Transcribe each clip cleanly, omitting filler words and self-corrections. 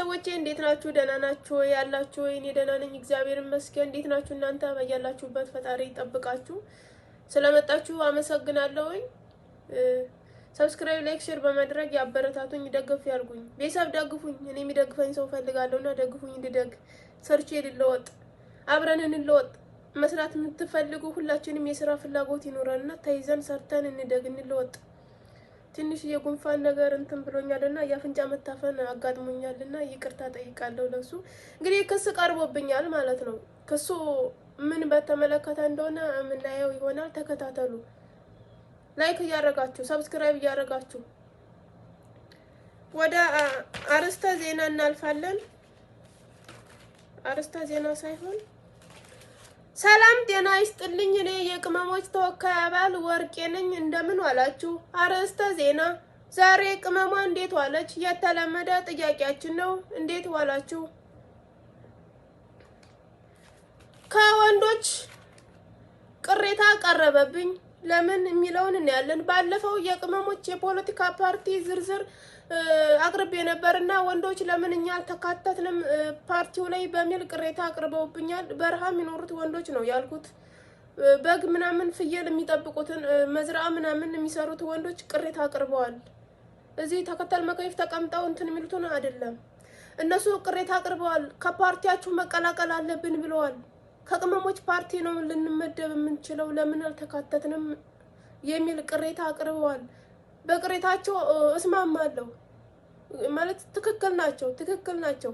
ቤተሰቦቼ እንዴት ናችሁ? ደህና ናችሁ ያላችሁ? እኔ ደህና ነኝ እግዚአብሔር ይመስገን። እንዴት ናችሁ እናንተ? በያላችሁበት ፈጣሪ ይጠብቃችሁ። ስለመጣችሁ አመሰግናለሁ። ሰብስክራይብ፣ ላይክ፣ ሼር በማድረግ ያበረታቱኝ፣ ደገፍ ያርጉኝ። ቤተሰብ ደግፉኝ። እኔ የሚደግፈኝ ሰው ፈልጋለሁና ደግፉኝ። እንድደግ ሰርቼ ልለወጥ፣ አብረን እንለወጥ። መስራት የምትፈልጉ ሁላችንም የስራ ፍላጎት ይኖረንና ተይዘን ሰርተን እንደግ፣ እንለወጥ። ትንሽ የጉንፋን ነገር እንትን ብሎኛልና የአፍንጫ መታፈን አጋጥሞኛልና ይቅርታ ጠይቃለሁ ለሱ። እንግዲህ ክስ ቀርቦብኛል ማለት ነው። ክሱ ምን በተመለከተ እንደሆነ የምናየው ይሆናል። ተከታተሉ። ላይክ እያደረጋችሁ ሰብስክራይብ እያደረጋችሁ ወደ አርስተ ዜና እናልፋለን። አርስተ ዜና ሳይሆን ሰላም ጤና ይስጥልኝ። እኔ የቅመሞች ተወካይ አባል ወርቄ ነኝ። እንደምን ዋላችሁ? አርዕስተ ዜና። ዛሬ ቅመሟ እንዴት ዋለች? የተለመደ ጥያቄያችን ነው። እንዴት ዋላችሁ? ከወንዶች ቅሬታ ቀረበብኝ። ለምን የሚለውን እናያለን። ባለፈው የቅመሞች የፖለቲካ ፓርቲ ዝርዝር አቅርቤ ነበርና ወንዶች ለምን እኛ አልተካተትንም ፓርቲው ላይ በሚል ቅሬታ አቅርበውብኛል። በረሃ የሚኖሩት ወንዶች ነው ያልኩት። በግ ምናምን ፍየል የሚጠብቁትን መዝራ ምናምን የሚሰሩት ወንዶች ቅሬታ አቅርበዋል። እዚህ ተከተል መከይፍ ተቀምጠው እንትን የሚሉትን አይደለም። እነሱ ቅሬታ አቅርበዋል። ከፓርቲያችሁ መቀላቀል አለብን ብለዋል። ከቅመሞች ፓርቲ ነው ልንመደብ የምንችለው ለምን አልተካተትንም የሚል ቅሬታ አቅርበዋል። በቅሬታቸው እስማማለሁ ማለት ትክክል ናቸው።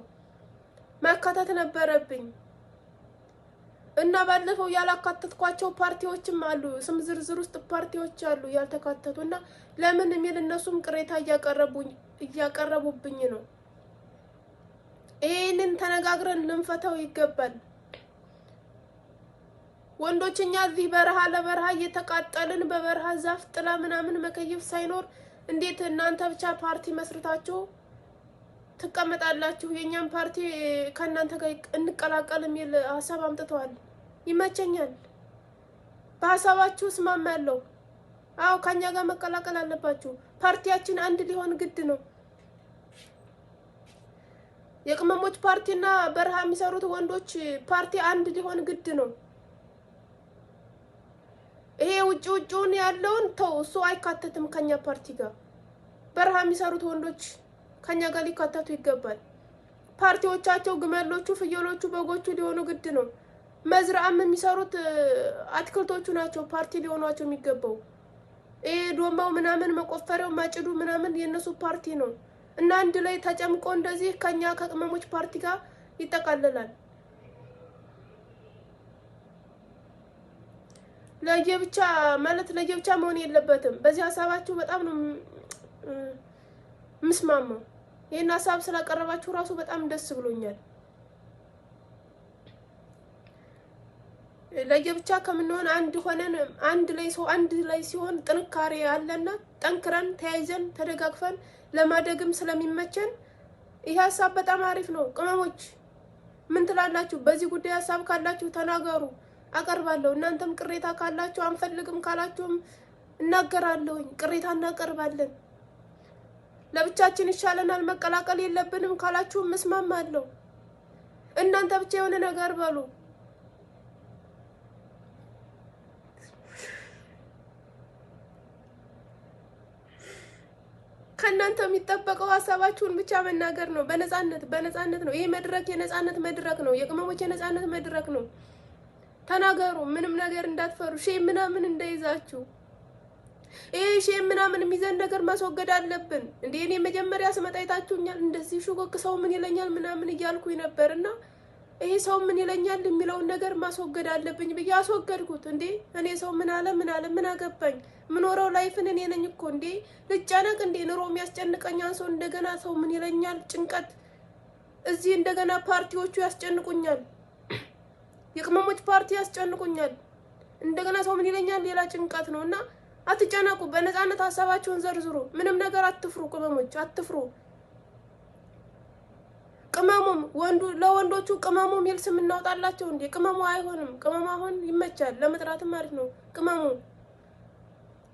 ማካተት ነበረብኝ እና ባለፈው ያላካተትኳቸው ፓርቲዎችም አሉ። ስም ዝርዝር ውስጥ ፓርቲዎች አሉ ያልተካተቱና ለምን የሚል እነሱም ቅሬታ እያቀረቡብኝ ነው። ይሄንን ተነጋግረን ልንፈታው ይገባል። ወንዶችኛ እዚህ በረሃ ለበረሃ እየተቃጠልን በበረሃ ዛፍ ጥላ ምናምን መከየፍ ሳይኖር እንዴት እናንተ ብቻ ፓርቲ መስርታችሁ ትቀመጣላችሁ? የኛም ፓርቲ ከእናንተ ጋር እንቀላቀል የሚል ሀሳብ አምጥተዋል። ይመቸኛል። በሀሳባችሁ እስማማለሁ። አዎ ከኛ ጋር መቀላቀል አለባችሁ። ፓርቲያችን አንድ ሊሆን ግድ ነው። የቅመሞች ፓርቲና በረሃ የሚሰሩት ወንዶች ፓርቲ አንድ ሊሆን ግድ ነው። ይሄ ውጭውን ያለውን ተው፣ እሱ አይካተትም ከኛ ፓርቲ ጋር። በረሃ የሚሰሩት ወንዶች ከኛ ጋር ሊካተቱ ይገባል። ፓርቲዎቻቸው ግመሎቹ፣ ፍየሎቹ፣ በጎቹ ሊሆኑ ግድ ነው። መዝራም የሚሰሩት አትክልቶቹ ናቸው ፓርቲ ሊሆኗቸው የሚገባው። ይሄ ዶማው ምናምን መቆፈሪያው ማጭዱ ምናምን የነሱ ፓርቲ ነው እና አንድ ላይ ተጨምቆ እንደዚህ ከኛ ከቅመሞች ፓርቲ ጋር ይጠቃለላል። ለየብቻ መሆን የለበትም። በዚህ ሀሳባችሁ በጣም ነው ምስማማው። ይሄን ሀሳብ ስላቀረባችሁ ራሱ በጣም ደስ ብሎኛል። ለየብቻ ከምንሆን አንድ ሆነን አንድ ላይ ሲሆን ጥንካሬ አለና ጠንክረን ተያይዘን ተደጋግፈን ለማደግም ስለሚመቸን ይሄ ሀሳብ በጣም አሪፍ ነው። ቅመሞች ምን ትላላችሁ? በዚህ ጉዳይ ሀሳብ ካላችሁ ተናገሩ፣ አቀርባለሁ። እናንተም ቅሬታ ካላችሁ አንፈልግም ካላችሁም እናገራለሁኝ። ቅሬታ እናቀርባለን። ለብቻችን ይሻለናል መቀላቀል የለብንም ካላችሁም እስማማለሁ። እናንተ ብቻ የሆነ ነገር በሉ። ከእናንተ የሚጠበቀው ሀሳባችሁን ብቻ መናገር ነው። በነፃነት ነው። ይሄ መድረክ የነፃነት መድረክ ነው። የቅመሞች የነፃነት መድረክ ነው። ተናገሩ። ምንም ነገር እንዳትፈሩ። ሼም ምናምን እንዳይዛችሁ። ይሄ ሼም ምናምን የሚዘን ነገር ማስወገድ አለብን። እንዴ እኔ መጀመሪያ ስመጣ አይታችሁኛል። እንደዚህ ሹጎክ ሰው ምን ይለኛል ምናምን እያልኩኝ ነበርና ይሄ ሰው ምን ይለኛል የሚለውን ነገር ማስወገድ አለብኝ ብዬ አስወገድኩት። እንዴ እኔ ሰው ምን አለ ምን አገባኝ? ምኖረው ላይፍን እኔ ነኝ እኮ። እንዴ ልጨነቅ እንዴ? ኑሮ የሚያስጨንቀኛል ሰው እንደገና ሰው ምን ይለኛል ጭንቀት። እዚህ እንደገና ፓርቲዎቹ ያስጨንቁኛል። የቅመሞች ፓርቲ ያስጨንቁኛል። እንደገና ሰው ምን ይለኛል ሌላ ጭንቀት ነውና አትጨነቁ። በነፃነት ሀሳባችሁን ዘርዝሩ። ምንም ነገር አትፍሩ። ቅመሞች አትፍሩ። ቅመሙም ለወንዶቹ ቅመሙ ሚል ስም እናውጣላቸው እንዴ? ቅመሙ አይሆንም። ቅመሙ አሁን ይመቻል ለመጥራትም ማለት ነው።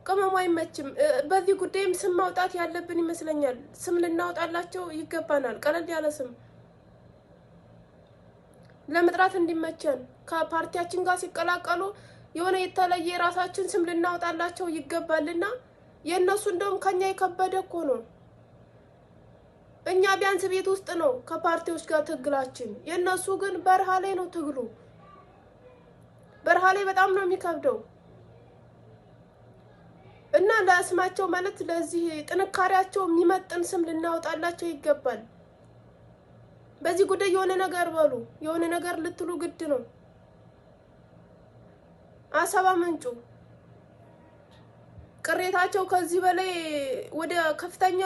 ቅመሙ አይመችም። በዚህ ጉዳይም ስም ማውጣት ያለብን ይመስለኛል። ስም ልናውጣላቸው ይገባናል። ቀለል ያለ ስም ለመጥራት እንዲመቸን ከፓርቲያችን ጋር ሲቀላቀሉ የሆነ የተለየ የራሳችን ስም ልናወጣላቸው ይገባልና የነሱ እንደውም ከኛ የከበደ እኮ ነው። እኛ ቢያንስ ቤት ውስጥ ነው ከፓርቲዎች ጋር ትግላችን፣ የነሱ ግን በረሃ ላይ ነው ትግሉ። በረሃ ላይ በጣም ነው የሚከብደው እና ለስማቸው ማለት ለዚህ ጥንካሬያቸው የሚመጥን ስም ልናወጣላቸው ይገባል። በዚህ ጉዳይ የሆነ ነገር በሉ፣ የሆነ ነገር ልትሉ ግድ ነው። አሰባ ምንጩ ቅሬታቸው ከዚህ በላይ ወደ ከፍተኛ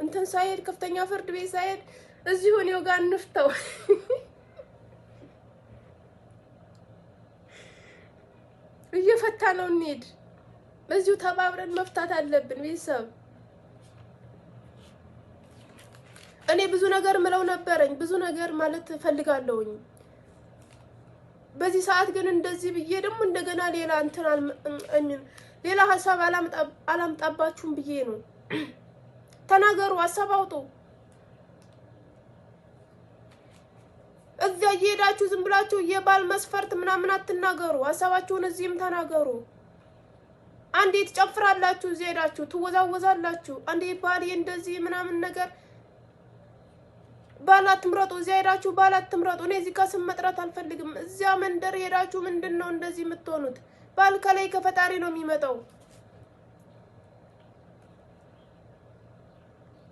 እንትን ሳይሄድ ከፍተኛ ፍርድ ቤት ሳይሄድ እዚሁ ነው ጋር እንፍተው። እየፈታ ነው እንሂድ። በዚሁ ተባብረን መፍታት አለብን ቤተሰብ። እኔ ብዙ ነገር ምለው ነበረኝ፣ ብዙ ነገር ማለት ፈልጋለሁኝ። በዚህ ሰዓት ግን እንደዚህ ብዬ ደግሞ እንደገና ሌላ እንትን ሌላ ሀሳብ አላምጣባችሁም ብዬ ነው። ተናገሩ፣ ሀሳብ አውጡ። እዚያ እየሄዳችሁ ዝም ብላችሁ የባል መስፈርት ምናምን አትናገሩ። ሀሳባችሁን እዚህም ተናገሩ። አንዴ ትጨፍራላችሁ፣ እዚህ ሄዳችሁ ትወዛወዛላችሁ። አንዴ ባል እንደዚህ ምናምን ነገር ባል አትምረጡ። እዚያ ሄዳችሁ ባል አትምረጡ። እኔ እዚህ ጋር ስም መጥራት አልፈልግም። እዚያ መንደር ሄዳችሁ ምንድነው እንደዚህ የምትሆኑት? ባል ከላይ ከፈጣሪ ነው የሚመጣው።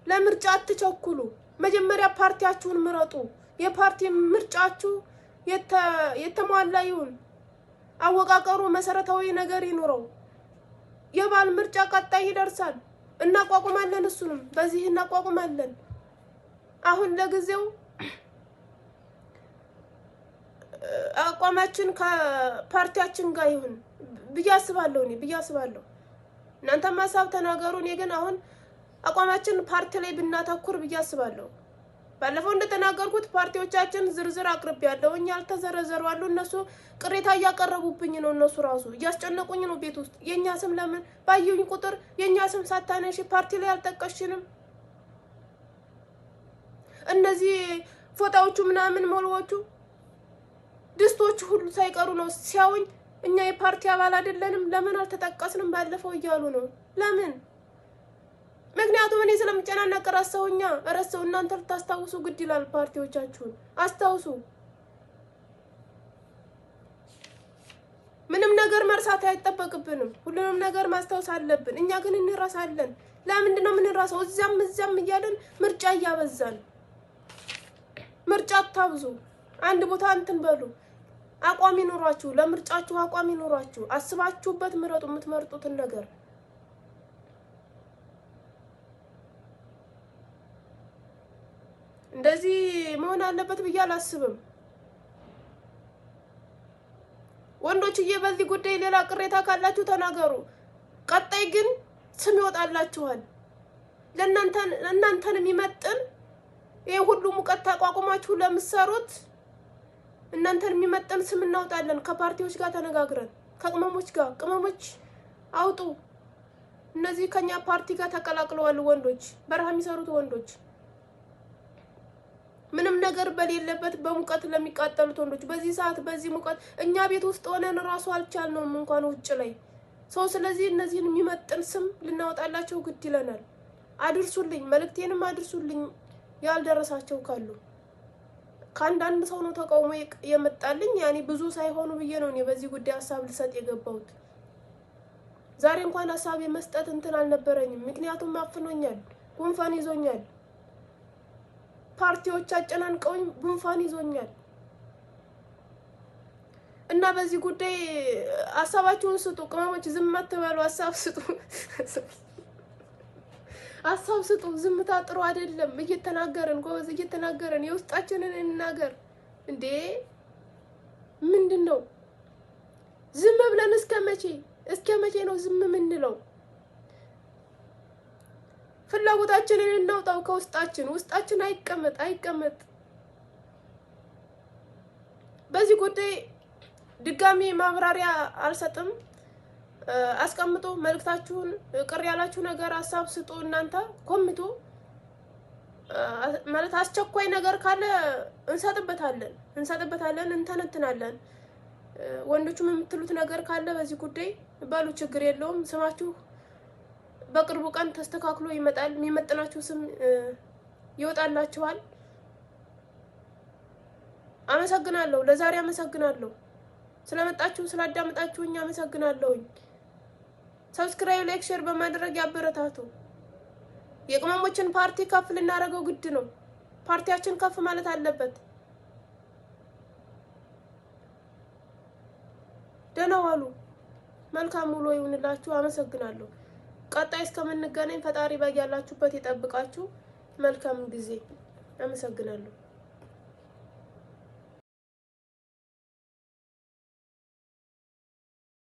ለምርጫ አትቸኩሉ። መጀመሪያ ፓርቲያችሁን ምረጡ። የፓርቲ ምርጫችሁ የተሟላ ይሁን። አወቃቀሩ መሰረታዊ ነገር ይኑረው። የባል ምርጫ ቀጣይ ይደርሳል። እናቋቁማለን፣ እሱንም በዚህ እናቋቁማለን። አሁን ለጊዜው አቋማችን ከፓርቲያችን ጋር ይሁን ብዬ አስባለሁ። እናንተም ሀሳብ ተናገሩ። እኔ ግን አሁን አቋማችን ፓርቲ ላይ ብናተኩር ብዬ አስባለሁ። ባለፈው እንደተናገርኩት ፓርቲዎቻችን ዝርዝር አቅርቤያለሁ። እኛ አልተዘረዘሩ አሉ። እነሱ ቅሬታ እያቀረቡብኝ ነው። እነሱ ራሱ እያስጨነቁኝ ነው ቤት ውስጥ። የኛ ስም ለምን ባየሁኝ ቁጥር የኛ ስም ሳታነሺ ፓርቲ ላይ አልጠቀሽንም? እነዚህ ፎጣዎቹ ምናምን ሞልዎቹ ድስቶቹ ሁሉ ሳይቀሩ ነው ሲያውኝ እኛ የፓርቲ አባል አይደለንም ለምን አልተጠቀስንም ባለፈው እያሉ ነው። ለምን? ምክንያቱም እኔ ስለምጨናነቅ ረሰው እናንተ ልታስታውሱ ግድ ይላል። ፓርቲዎቻችሁን አስታውሱ። ምንም ነገር መርሳት አይጠበቅብንም። ሁሉንም ነገር ማስታወስ አለብን። እኛ ግን እንረሳለን። ለምንድን ነው የምንረሳው? እዚያም እያለን ምርጫ እያበዛን። ምርጫ አታብዙ። አንድ ቦታ እንትን በሉ። አቋም ይኑራችሁ። ለምርጫችሁ አቋም ይኑራችሁ። አስባችሁበት ምረጡ የምትመርጡትን ነገር። እንደዚህ መሆን አለበት ብዬ አላስብም። ወንዶችዬ በዚህ ጉዳይ ሌላ ቅሬታ ካላችሁ ተናገሩ። ቀጣይ ግን ስም ይወጣላችኋል። ለእናንተን የሚመጥን ይሄ ሁሉ ሙቀት ተቋቁማችሁ ለምትሰሩት እናንተን የሚመጥን ስም እናውጣለን። ከፓርቲዎች ጋር ተነጋግረን ከቅመሞች ጋር ቅመሞች አውጡ። እነዚህ ከኛ ፓርቲ ጋር ተቀላቅለዋል። ወንዶች በረሃ የሚሰሩት ወንዶች ምንም ነገር በሌለበት በሙቀት ለሚቃጠሉት ወንዶች በዚህ ሰዓት በዚህ ሙቀት እኛ ቤት ውስጥ ሆነን ራሱ አልቻልነውም እንኳን ውጭ ላይ ሰው። ስለዚህ እነዚህን የሚመጥን ስም ልናወጣላቸው ግድ ይለናል። አድርሱልኝ፣ መልእክቴንም አድርሱልኝ ያልደረሳቸው ካሉ። ከአንዳንድ ሰው ነው ተቃውሞ የመጣልኝ። ያኔ ብዙ ሳይሆኑ ብዬ ነው እኔ በዚህ ጉዳይ ሀሳብ ልሰጥ የገባሁት። ዛሬ እንኳን ሀሳብ የመስጠት እንትን አልነበረኝም። ምክንያቱም አፍኖኛል፣ ጉንፋን ይዞኛል። ፓርቲዎች አጨናንቀውኝ ጉንፋን ይዞኛል እና በዚህ ጉዳይ ሀሳባችሁን ስጡ። ቅመሞች ዝም አትበሉ፣ ሀሳብ ስጡ። ሀሳብ ስጡ። ዝምታ ጥሩ አይደለም። እየተናገርን ጎበዝ፣ እየተናገርን የውስጣችንን እንናገር። እንዴ ምንድነው ዝም ብለን እስከ መቼ ነው ዝም የምንለው? ፍላጎታችንን እናውጣው ከውስጣችን። ውስጣችን አይቀመጥ። በዚህ ጉዳይ ድጋሚ ማብራሪያ አልሰጥም። አስቀምጡ መልእክታችሁን። ቅር ያላችሁ ነገር ሀሳብ ስጡ። እናንተ ኮሚቱ ማለት አስቸኳይ ነገር ካለ እንሰጥበታለን፣ እንተነትናለን። ወንዶቹም የምትሉት ነገር ካለ በዚህ ጉዳይ ባሉ ችግር የለውም። ስማችሁ በቅርቡ ቀን ተስተካክሎ ይመጣል። የሚመጥናችሁ ስም ይወጣላችኋል። አመሰግናለሁ። ለዛሬ አመሰግናለሁ። ስለመጣችሁ ስላዳመጣችሁኝ አመሰግናለሁኝ። ሰብስክራይብ፣ ላይክ፣ ሼር በማድረግ ያበረታቱ። የቅመሞችን ፓርቲ ከፍ ልናደርገው ግድ ነው። ፓርቲያችን ከፍ ማለት አለበት። ደህና ዋሉ። መልካም ውሎ ይሁንላችሁ። አመሰግናለሁ። ቀጣይ እስከምንገናኝ ፈጣሪ በያላችሁበት ይጠብቃችሁ። መልካም ጊዜ። አመሰግናለሁ።